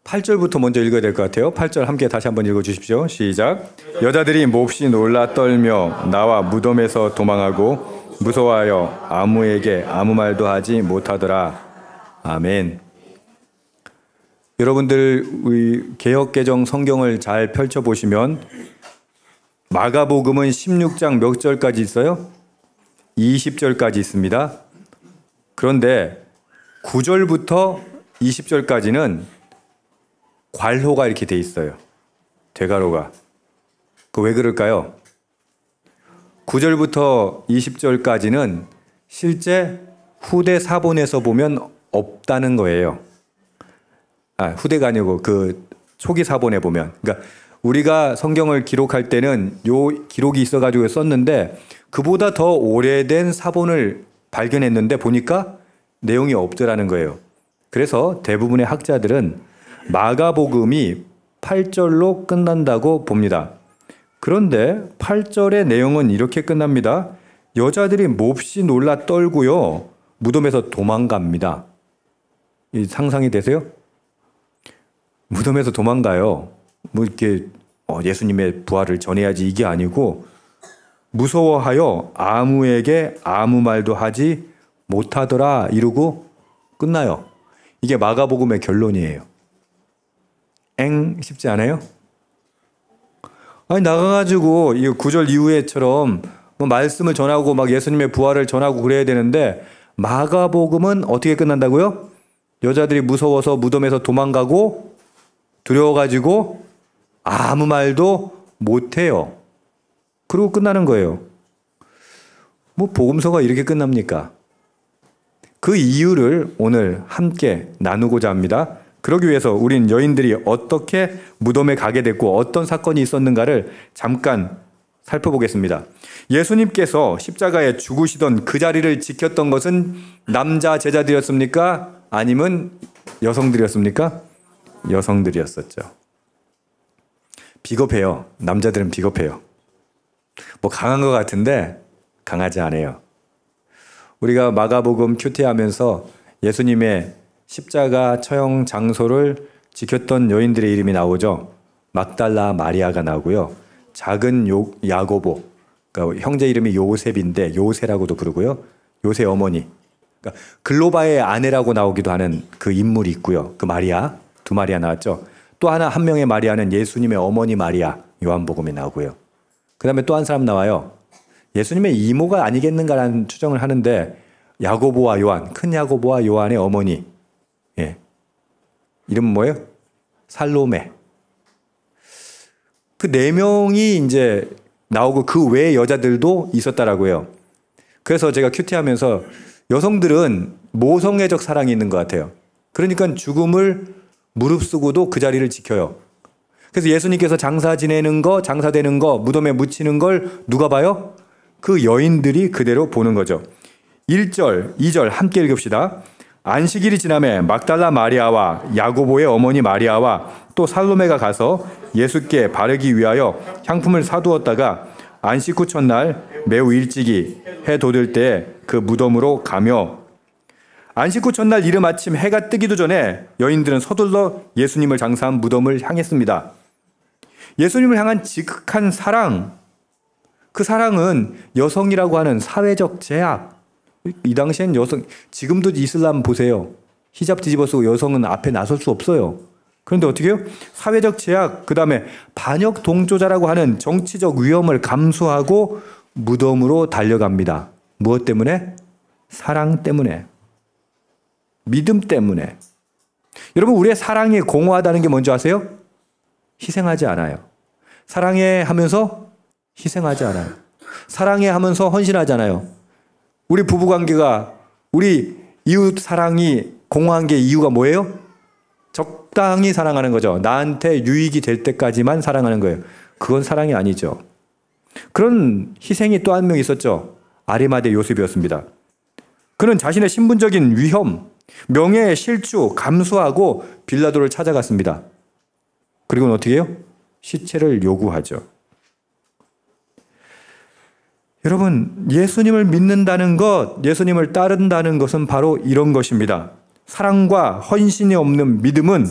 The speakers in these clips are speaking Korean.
8절부터 먼저 읽어야 될 것 같아요. 8절 함께 다시 한번 읽어주십시오. 시작. 여자들이 몹시 놀라 떨며 나와 무덤에서 도망하고 무서워하여 아무에게 아무 말도 하지 못하더라. 아멘. 여러분들 우리 개역개정 성경을 잘 펼쳐보시면 마가복음은 16장 몇 절까지 있어요? 20절까지 있습니다. 그런데 9절부터 20절까지는 괄호가 이렇게 돼 있어요. 대괄호가. 그 왜 그럴까요? 9절부터 20절까지는 실제 후대 사본에서 보면 없다는 거예요. 후대가 아니고 그 초기 사본에 보면. 그러니까 우리가 성경을 기록할 때는 요 기록이 있어가지고 썼는데 그보다 더 오래된 사본을 발견했는데 보니까 내용이 없더라는 거예요. 그래서 대부분의 학자들은 마가복음이 8절로 끝난다고 봅니다. 그런데 8절의 내용은 이렇게 끝납니다. 여자들이 몹시 놀라 떨고요. 무덤에서 도망갑니다. 이 상상이 되세요? 무덤에서 도망가요. 뭐 이렇게 예수님의 부활을 전해야지 이게 아니고 무서워하여 아무에게 아무 말도 하지 못하더라 이러고 끝나요. 이게 마가복음의 결론이에요. 쉽지 않아요? 아니 나가가지고 이 9절 이후에처럼 뭐 말씀을 전하고 막 예수님의 부활을 전하고 그래야 되는데 마가복음은 어떻게 끝난다고요? 여자들이 무서워서 무덤에서 도망가고 두려워가지고 아무 말도 못해요. 그리고 끝나는 거예요. 뭐 복음서가 이렇게 끝납니까? 그 이유를 오늘 함께 나누고자 합니다. 그러기 위해서 우린 여인들이 어떻게 무덤에 가게 됐고 어떤 사건이 있었는가를 잠깐 살펴보겠습니다. 예수님께서 십자가에 죽으시던 그 자리를 지켰던 것은 남자 제자들이었습니까? 아니면 여성들이었습니까? 여성들이었었죠. 비겁해요. 남자들은 비겁해요. 뭐 강한 것 같은데 강하지 않아요. 우리가 마가복음 큐티하면서 예수님의 십자가 처형 장소를 지켰던 여인들의 이름이 나오죠. 막달라 마리아가 나오고요. 작은 야고보, 그러니까 형제 이름이 요셉인데 요새라고도 부르고요. 요새 어머니, 그러니까 글로바의 아내라고 나오기도 하는 그 인물이 있고요. 그 마리아, 두 마리아 나왔죠. 또 한 명의 마리아는 예수님의 어머니 마리아, 요한복음에 나오고요. 그 다음에 또 한 사람 나와요. 예수님의 이모가 아니겠는가라는 추정을 하는데 야고보와 요한, 큰 야고보와 요한의 어머니. 예. 이름은 뭐예요? 살로메. 그 네 명이 이제 나오고 그 외의 여자들도 있었다라고요. 그래서 제가 큐티하면서 여성들은 모성애적 사랑이 있는 것 같아요. 그러니까 죽음을 무릅쓰고도 그 자리를 지켜요. 그래서 예수님께서 장사 지내는 거, 장사되는 거, 무덤에 묻히는 걸 누가 봐요? 그 여인들이 그대로 보는 거죠. 1절, 2절 함께 읽읍시다. 안식일이 지나매 막달라 마리아와 야고보의 어머니 마리아와 또 살로메가 가서 예수께 바르기 위하여 향품을 사두었다가 안식 후 첫날 매우 일찍이 해 돋을 때 그 무덤으로 가며 안식 후 첫날 이른 아침 해가 뜨기도 전에 여인들은 서둘러 예수님을 장사한 무덤을 향했습니다. 예수님을 향한 지극한 사랑, 그 사랑은 여성이라고 하는 사회적 제약. 이 당시엔 여성, 지금도 이슬람 보세요. 히잡 뒤집어 쓰고 여성은 앞에 나설 수 없어요. 그런데 어떻게 해요? 사회적 제약, 그 다음에 반역 동조자라고 하는 정치적 위험을 감수하고 무덤으로 달려갑니다. 무엇 때문에? 사랑 때문에. 믿음 때문에. 여러분, 우리의 사랑이 공허하다는 게 뭔지 아세요? 희생하지 않아요. 사랑해 하면서 희생하지 않아요. 사랑해 하면서 헌신하지 않아요. 우리 부부관계가, 우리 이웃 사랑이 공허한 게 이유가 뭐예요? 적당히 사랑하는 거죠. 나한테 유익이 될 때까지만 사랑하는 거예요. 그건 사랑이 아니죠. 그런 희생이 또 한 명 있었죠. 아리마대 요셉이었습니다. 그는 자신의 신분적인 위험, 명예의 실추 감수하고 빌라도를 찾아갔습니다. 그리고는 어떻게 해요? 시체를 요구하죠. 여러분, 예수님을 믿는다는 것, 예수님을 따른다는 것은 바로 이런 것입니다. 사랑과 헌신이 없는 믿음은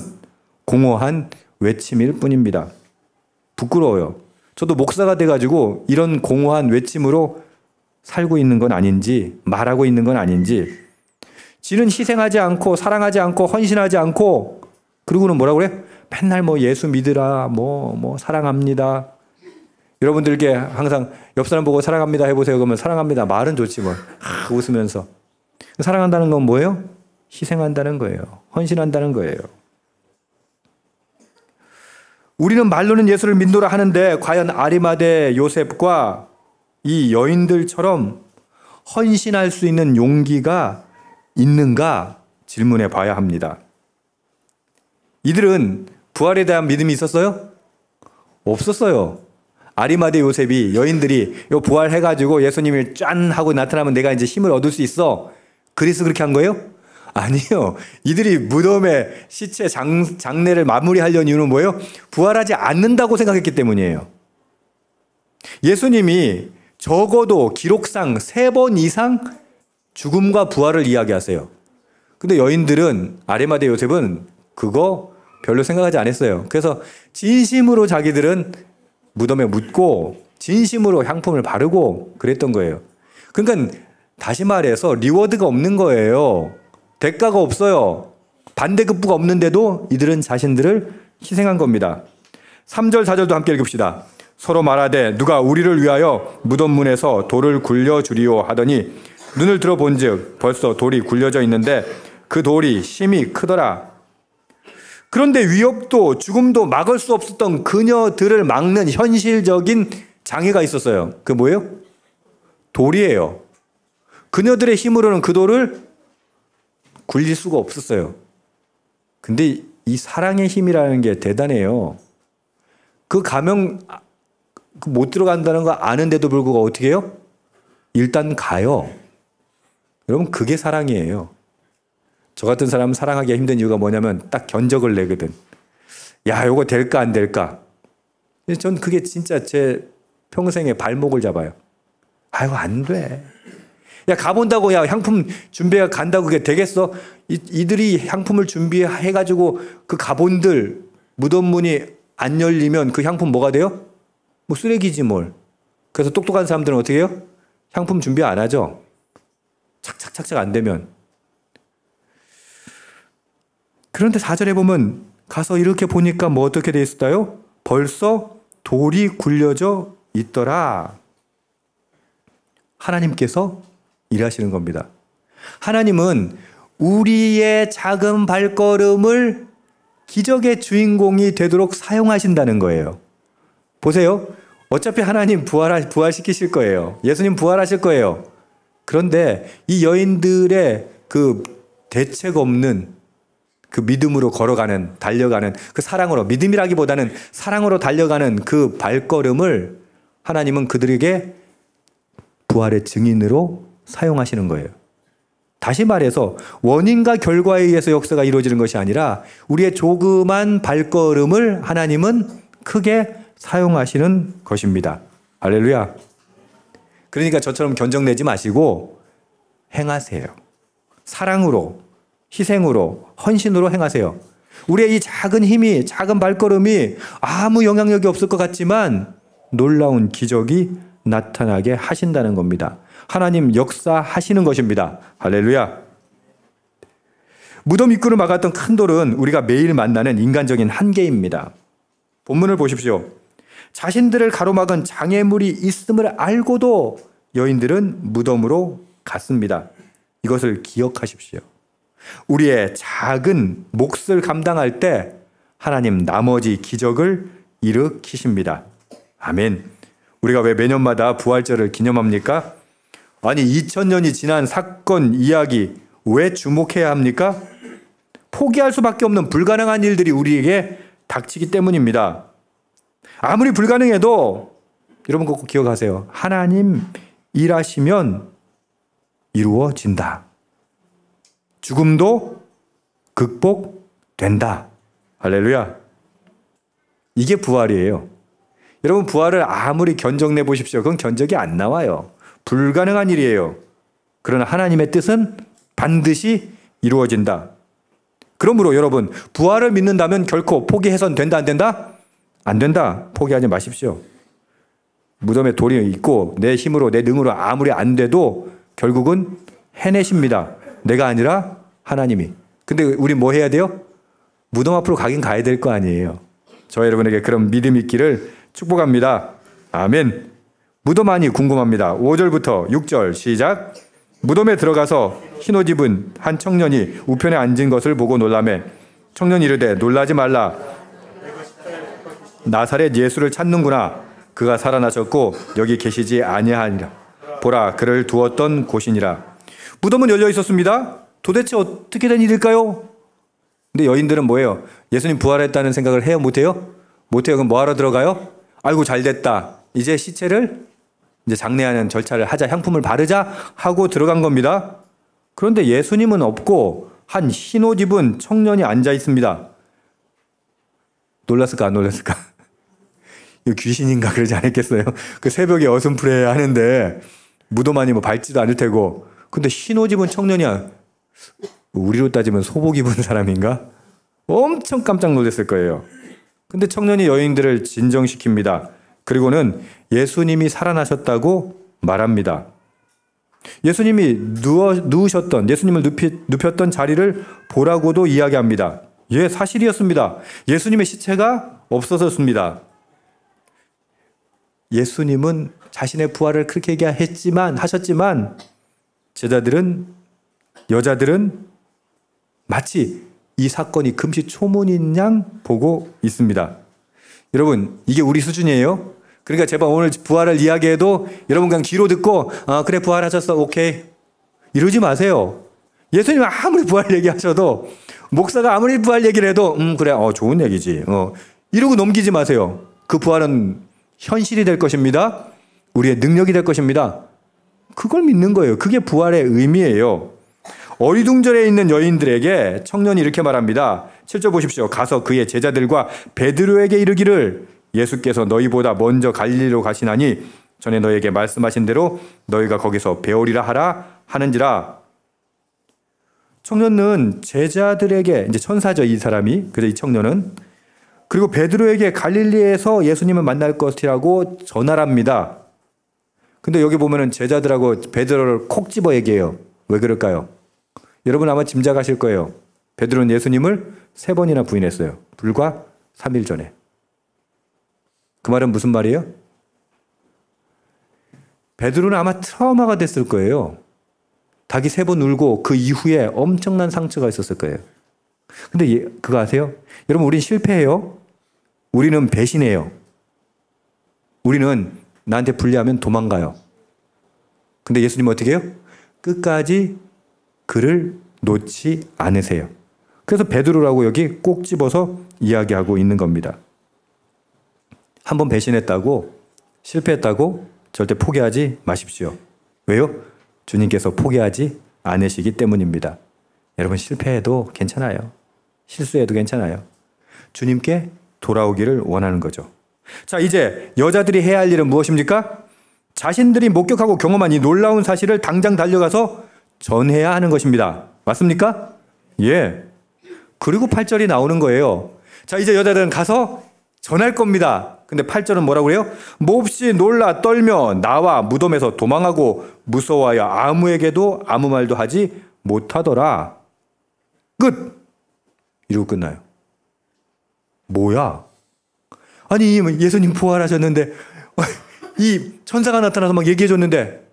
공허한 외침일 뿐입니다. 부끄러워요. 저도 목사가 돼가지고 이런 공허한 외침으로 살고 있는 건 아닌지, 말하고 있는 건 아닌지. 지는 희생하지 않고 사랑하지 않고 헌신하지 않고, 그러고는 뭐라고 그래? 맨날 뭐 예수 믿으라, 뭐 사랑합니다. 여러분들께 항상 옆 사람 보고 사랑합니다 해보세요. 그러면 사랑합니다. 말은 좋지 뭐. 웃으면서. 사랑한다는 건 뭐예요? 희생한다는 거예요. 헌신한다는 거예요. 우리는 말로는 예수를 믿노라 하는데 과연 아리마대 요셉과 이 여인들처럼 헌신할 수 있는 용기가 있는가 질문해 봐야 합니다. 이들은 부활에 대한 믿음이 있었어요? 없었어요. 아리마대 요셉이 여인들이 요 부활해가지고 예수님이 짠 하고 나타나면 내가 이제 힘을 얻을 수 있어. 그래서 그렇게 한 거예요? 아니요. 이들이 무덤에 시체 장례를 마무리하려는 이유는 뭐예요? 부활하지 않는다고 생각했기 때문이에요. 예수님이 적어도 기록상 3번 이상 죽음과 부활을 이야기하세요. 근데 여인들은, 아리마대 요셉은 그거 별로 생각하지 않았어요. 그래서 진심으로 자기들은 무덤에 묻고 진심으로 향품을 바르고 그랬던 거예요. 그러니까 다시 말해서 리워드가 없는 거예요. 대가가 없어요. 반대급부가 없는데도 이들은 자신들을 희생한 겁니다. 3절 4절도 함께 읽읍시다. 서로 말하되 누가 우리를 위하여 무덤 문에서 돌을 굴려주리오 하더니 눈을 들어본즉 벌써 돌이 굴려져 있는데 그 돌이 심히 크더라. 그런데 위협도 죽음도 막을 수 없었던 그녀들을 막는 현실적인 장애가 있었어요. 그게 뭐예요? 돌이에요. 그녀들의 힘으로는 그 돌을 굴릴 수가 없었어요. 근데 이 사랑의 힘이라는 게 대단해요. 그 가면 못 들어간다는 거 아는데도 불구하고 어떻게 해요? 일단 가요. 여러분, 그게 사랑이에요. 저 같은 사람은 사랑하기가 힘든 이유가 뭐냐면 딱 견적을 내거든. 야, 요거 될까 안 될까? 전 그게 진짜 제 평생의 발목을 잡아요. 아이고, 안 돼. 야, 가본다고, 야, 향품 준비해 간다고 그게 되겠어? 이들이 향품을 준비해가지고 그 가본들 무덤 문이 안 열리면 그 향품 뭐가 돼요? 뭐 쓰레기지 뭘. 그래서 똑똑한 사람들은 어떻게 해요? 향품 준비 안 하죠? 착착착착 안 되면. 그런데 4절에 보면 가서 이렇게 보니까 뭐 어떻게 돼 있었어요? 벌써 돌이 굴려져 있더라. 하나님께서 일하시는 겁니다. 하나님은 우리의 작은 발걸음을 기적의 주인공이 되도록 사용하신다는 거예요. 보세요. 어차피 하나님 부활시키실 거예요. 예수님 부활하실 거예요. 그런데 이 여인들의 그 대책 없는 그 믿음으로 걸어가는, 달려가는 그 사랑으로, 믿음이라기보다는 사랑으로 달려가는 그 발걸음을 하나님은 그들에게 부활의 증인으로 사용하시는 거예요. 다시 말해서 원인과 결과에 의해서 역사가 이루어지는 것이 아니라 우리의 조그만 발걸음을 하나님은 크게 사용하시는 것입니다. 할렐루야. 그러니까 저처럼 견적내지 마시고 행하세요. 사랑으로, 희생으로, 헌신으로 행하세요. 우리의 이 작은 힘이, 작은 발걸음이 아무 영향력이 없을 것 같지만 놀라운 기적이 나타나게 하신다는 겁니다. 하나님 역사하시는 것입니다. 할렐루야. 무덤 입구를 막았던 큰 돌은 우리가 매일 만나는 인간적인 한계입니다. 본문을 보십시오. 자신들을 가로막은 장애물이 있음을 알고도 여인들은 무덤으로 갔습니다. 이것을 기억하십시오. 우리의 작은 몫을 감당할 때 하나님 나머지 기적을 일으키십니다. 아멘. 우리가 왜 매년마다 부활절을 기념합니까? 아니 2000년이 지난 사건 이야기 왜 주목해야 합니까? 포기할 수밖에 없는 불가능한 일들이 우리에게 닥치기 때문입니다. 아무리 불가능해도 여러분 꼭 기억하세요. 하나님 일하시면 이루어진다. 죽음도 극복된다. 할렐루야. 이게 부활이에요. 여러분 부활을 아무리 견적내 보십시오. 그건 견적이 안 나와요. 불가능한 일이에요. 그러나 하나님의 뜻은 반드시 이루어진다. 그러므로 여러분, 부활을 믿는다면 결코 포기해선 된다, 안 된다? 안 된다. 포기하지 마십시오. 무덤에 돌이 있고 내 힘으로 내 능으로 아무리 안 돼도 결국은 해내십니다. 내가 아니라 하나님이. 근데 우리 뭐 해야 돼요? 무덤 앞으로 가긴 가야 될 거 아니에요. 저 여러분에게 그런 믿음 있기를 축복합니다. 아멘. 무덤 안이 궁금합니다. 5절부터 6절 시작. 무덤에 들어가서 흰옷 입은 한 청년이 우편에 앉은 것을 보고 놀라매 청년이 이르되 놀라지 말라. 나사렛 예수를 찾는구나. 그가 살아나셨고 여기 계시지 아니하니라. 보라, 그를 두었던 곳이니라. 무덤은 열려 있었습니다. 도대체 어떻게 된 일일까요? 근데 여인들은 뭐예요? 예수님 부활했다는 생각을 해요? 못해요? 못해요. 그럼 뭐하러 들어가요? 아이고 잘됐다. 이제 시체를 이제 장례하는 절차를 하자, 향품을 바르자 하고 들어간 겁니다. 그런데 예수님은 없고 한 흰옷 입은 청년이 앉아 있습니다. 놀랐을까 안 놀랐을까? 이거 귀신인가 그러지 않았겠어요? 그 새벽에 어슴푸레 하는데 무덤 안이 뭐 밝지도 않을 테고, 근데 흰옷 입은 청년이야. 우리로 따지면 소복 입은 사람인가? 엄청 깜짝 놀랐을 거예요. 근데 청년이 여인들을 진정시킵니다. 그리고는 예수님이 살아나셨다고 말합니다. 예수님이 누우셨던, 예수님을 눕혔던 자리를 보라고도 이야기합니다. 예, 사실이었습니다. 예수님의 시체가 없어졌습니다. 예수님은 자신의 부활을 그렇게 하셨지만 제자들은, 여자들은 마치 이 사건이 금시초문인 양 보고 있습니다. 여러분, 이게 우리 수준이에요. 그러니까 제발 오늘 부활을 이야기해도 여러분 그냥 귀로 듣고 그래 부활하셨어 오케이 이러지 마세요. 예수님 아무리 부활 얘기하셔도, 목사가 아무리 부활 얘기를 해도 그래 좋은 얘기지 이러고 넘기지 마세요. 그 부활은 현실이 될 것입니다. 우리의 능력이 될 것입니다. 그걸 믿는 거예요. 그게 부활의 의미예요. 어리둥절해 있는 여인들에게 청년이 이렇게 말합니다. 7절 보십시오. 가서 그의 제자들과 베드로에게 이르기를 예수께서 너희보다 먼저 갈릴리로 가시나니 전에 너희에게 말씀하신 대로 너희가 거기서 배우리라 하라 하는지라. 청년은 제자들에게, 이제 천사죠 이 사람이, 그래서 이 청년은, 그리고 베드로에게 갈릴리에서 예수님을 만날 것이라고 전하랍니다. 근데 여기 보면은 제자들하고 베드로를 콕 집어 얘기해요. 왜 그럴까요? 여러분 아마 짐작하실 거예요. 베드로는 예수님을 3번이나 부인했어요. 불과 3일 전에. 그 말은 무슨 말이에요? 베드로는 아마 트라우마가 됐을 거예요. 닭이 3번 울고 그 이후에 엄청난 상처가 있었을 거예요. 근데 그거 아세요? 여러분, 우린 실패해요. 우리는 배신해요. 우리는 나한테 불리하면 도망가요. 근데 예수님은 어떻게 해요? 끝까지 그를 놓지 않으세요. 그래서 베드로라고 여기 꼭 집어서 이야기하고 있는 겁니다. 한번 배신했다고, 실패했다고 절대 포기하지 마십시오. 왜요? 주님께서 포기하지 않으시기 때문입니다. 여러분, 실패해도 괜찮아요. 실수해도 괜찮아요. 주님께 돌아오기를 원하는 거죠. 자, 이제 여자들이 해야 할 일은 무엇입니까? 자신들이 목격하고 경험한 이 놀라운 사실을 당장 달려가서 전해야 하는 것입니다. 맞습니까? 예. 그리고 8절이 나오는 거예요. 자, 이제 여자들은 가서 전할 겁니다. 근데 8절은 뭐라고 그래요? 몹시 놀라 떨며 나와 무덤에서 도망하고 무서워하여 아무에게도 아무 말도 하지 못하더라. 끝! 이러고 끝나요. 뭐야? 아니, 예수님 부활하셨는데 이 천사가 나타나서 막 얘기해줬는데,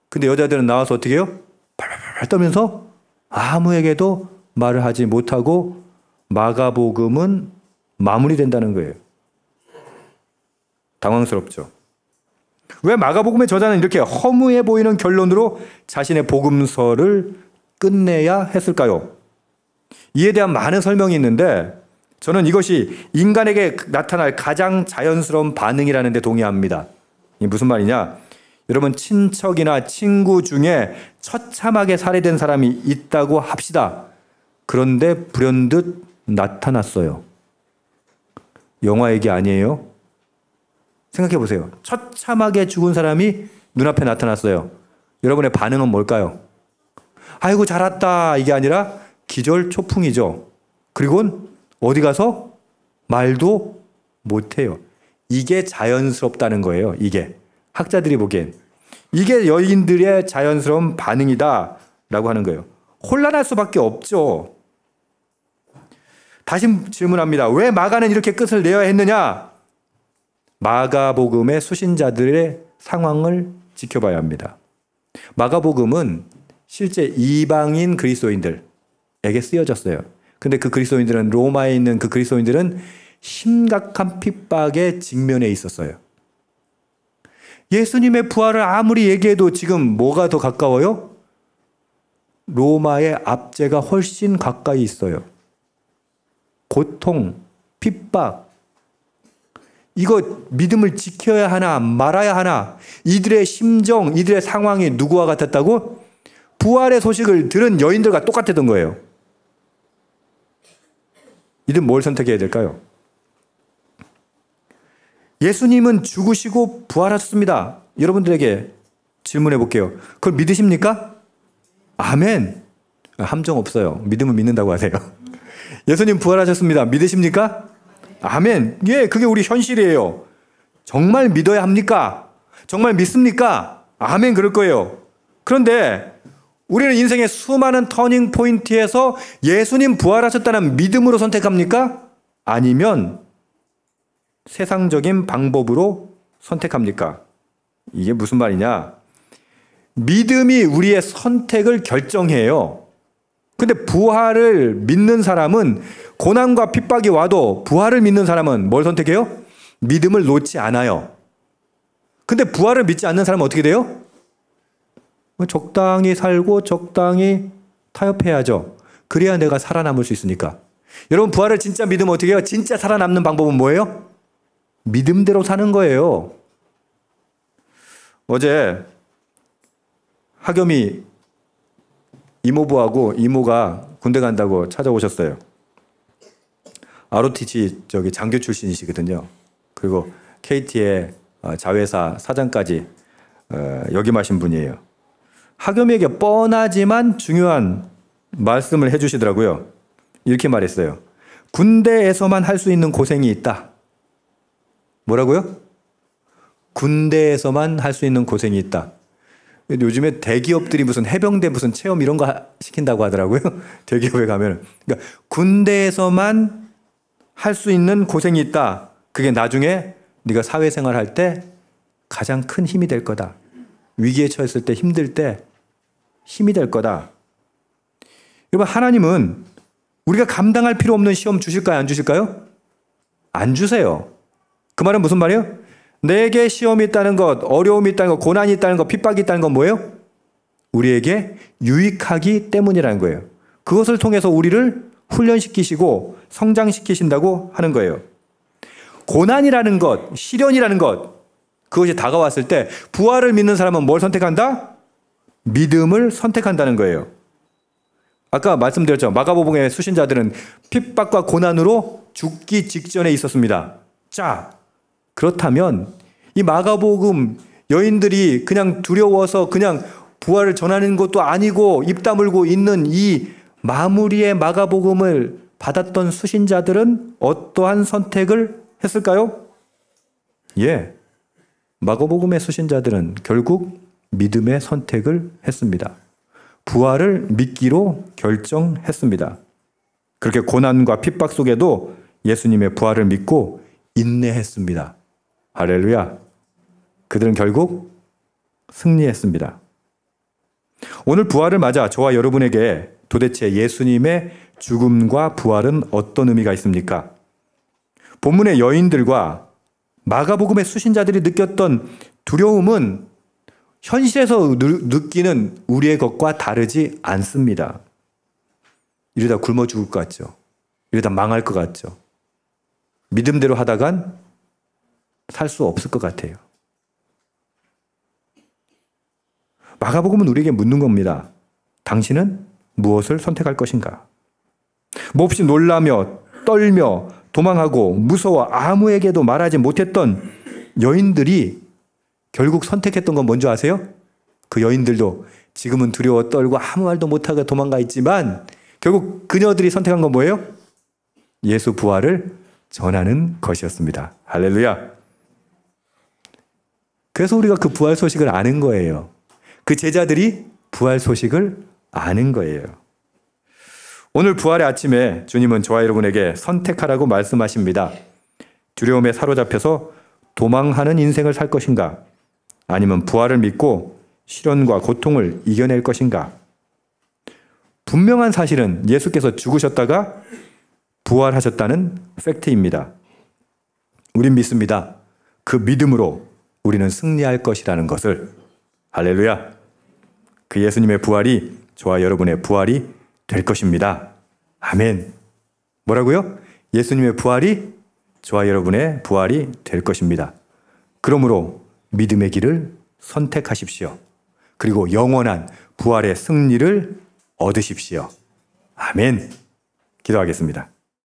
근데 여자들은 나와서 어떻게 해요? 팔팔팔 떨면서 아무에게도 말을 하지 못하고 마가복음은 마무리된다는 거예요. 당황스럽죠. 왜 마가복음의 저자는 이렇게 허무해 보이는 결론으로 자신의 복음서를 끝내야 했을까요? 이에 대한 많은 설명이 있는데 저는 이것이 인간에게 나타날 가장 자연스러운 반응이라는 데 동의합니다. 이게 무슨 말이냐? 여러분, 친척이나 친구 중에 처참하게 살해된 사람이 있다고 합시다. 그런데 불현듯 나타났어요. 영화 얘기 아니에요? 생각해 보세요. 처참하게 죽은 사람이 눈앞에 나타났어요. 여러분의 반응은 뭘까요? 아이고 잘 왔다 이게 아니라 기절초풍이죠. 그리고 어디 가서 말도 못해요. 이게 자연스럽다는 거예요. 이게 학자들이 보기엔 이게 여인들의 자연스러운 반응이다 라고 하는 거예요. 혼란할 수밖에 없죠. 다시 질문합니다. 왜 마가는 이렇게 끝을 내야 했느냐? 마가복음의 수신자들의 상황을 지켜봐야 합니다. 마가복음은 실제 이방인 그리스도인들에게 쓰여졌어요. 근데 그 그리스도인들은, 로마에 있는 그 그리스도인들은 심각한 핍박에 직면해 있었어요. 예수님의 부활을 아무리 얘기해도 지금 뭐가 더 가까워요? 로마의 압제가 훨씬 가까이 있어요. 고통, 핍박, 이거 믿음을 지켜야 하나 말아야 하나, 이들의 심정, 이들의 상황이 누구와 같았다고? 부활의 소식을 들은 여인들과 똑같았던 거예요. 이들 뭘 선택해야 될까요? 예수님은 죽으시고 부활하셨습니다. 여러분들에게 질문해 볼게요. 그걸 믿으십니까? 아멘. 함정 없어요. 믿으면 믿는다고 하세요. 예수님 부활하셨습니다. 믿으십니까? 아멘. 예, 그게 우리 현실이에요. 정말 믿어야 합니까? 정말 믿습니까? 아멘, 그럴 거예요. 그런데 우리는 인생의 수많은 터닝 포인트에서 예수님 부활하셨다는 믿음으로 선택합니까? 아니면 세상적인 방법으로 선택합니까? 이게 무슨 말이냐? 믿음이 우리의 선택을 결정해요. 근데 부활을 믿는 사람은, 고난과 핍박이 와도 부활을 믿는 사람은 뭘 선택해요? 믿음을 놓지 않아요. 근데 부활을 믿지 않는 사람은 어떻게 돼요? 적당히 살고 적당히 타협해야죠. 그래야 내가 살아남을 수 있으니까. 여러분, 부활을 진짜 믿으면 어떻게 해요? 진짜 살아남는 방법은 뭐예요? 믿음대로 사는 거예요. 어제 하겸이 이모부하고 이모가 군대 간다고 찾아오셨어요. ROTC 장교 출신이시거든요. 그리고 KT의 자회사 사장까지 역임하신 분이에요. 하겸이에게 뻔하지만 중요한 말씀을 해주시더라고요. 이렇게 말했어요. 군대에서만 할 수 있는 고생이 있다. 뭐라고요? 군대에서만 할 수 있는 고생이 있다. 요즘에 대기업들이 무슨 해병대 무슨 체험 이런 거 시킨다고 하더라고요. 대기업에 가면. 그러니까 군대에서만 할 수 있는 고생이 있다. 그게 나중에 네가 사회생활 할 때 가장 큰 힘이 될 거다. 위기에 처했을 때, 힘들 때 힘이 될 거다. 여러분, 하나님은 우리가 감당할 필요 없는 시험 주실까요? 안 주실까요? 안 주세요. 그 말은 무슨 말이에요? 내게 시험이 있다는 것, 어려움이 있다는 것, 고난이 있다는 것, 핍박이 있다는 건 뭐예요? 우리에게 유익하기 때문이라는 거예요. 그것을 통해서 우리를 훈련시키시고 성장시키신다고 하는 거예요. 고난이라는 것, 시련이라는 것, 그것이 다가왔을 때 부활을 믿는 사람은 뭘 선택한다? 믿음을 선택한다는 거예요. 아까 말씀드렸죠. 마가복음의 수신자들은 핍박과 고난으로 죽기 직전에 있었습니다. 자, 그렇다면 이 마가복음 여인들이 그냥 두려워서 그냥 부활을 전하는 것도 아니고 입 다물고 있는 이 마무리의 마가복음을 받았던 수신자들은 어떠한 선택을 했을까요? 예, 마가복음의 수신자들은 결국 믿음의 선택을 했습니다. 부활을 믿기로 결정했습니다. 그렇게 고난과 핍박 속에도 예수님의 부활을 믿고 인내했습니다. 할렐루야. 그들은 결국 승리했습니다. 오늘 부활을 맞아 저와 여러분에게 도대체 예수님의 죽음과 부활은 어떤 의미가 있습니까? 본문의 여인들과 마가복음의 수신자들이 느꼈던 두려움은 현실에서 느끼는 우리의 것과 다르지 않습니다. 이러다 굶어 죽을 것 같죠. 이러다 망할 것 같죠. 믿음대로 하다간 살 수 없을 것 같아요. 마가복음은 우리에게 묻는 겁니다. 당신은 무엇을 선택할 것인가? 몹시 놀라며 떨며 도망하고 무서워 아무에게도 말하지 못했던 여인들이 결국 선택했던 건 뭔지 아세요? 그 여인들도 지금은 두려워 떨고 아무 말도 못하고 도망가 있지만 결국 그녀들이 선택한 건 뭐예요? 예수 부활을 전하는 것이었습니다. 할렐루야. 그래서 우리가 그 부활 소식을 아는 거예요. 그 제자들이 부활 소식을 아는 거예요. 오늘 부활의 아침에 주님은 저와 여러분에게 선택하라고 말씀하십니다. 두려움에 사로잡혀서 도망하는 인생을 살 것인가? 아니면 부활을 믿고 시련과 고통을 이겨낼 것인가? 분명한 사실은 예수께서 죽으셨다가 부활하셨다는 팩트입니다. 우린 믿습니다. 그 믿음으로 우리는 승리할 것이라는 것을. 할렐루야. 그 예수님의 부활이 저와 여러분의 부활이 될 것입니다. 아멘. 뭐라고요? 예수님의 부활이 저와 여러분의 부활이 될 것입니다. 그러므로 믿음의 길을 선택하십시오. 그리고 영원한 부활의 승리를 얻으십시오. 아멘. 기도하겠습니다.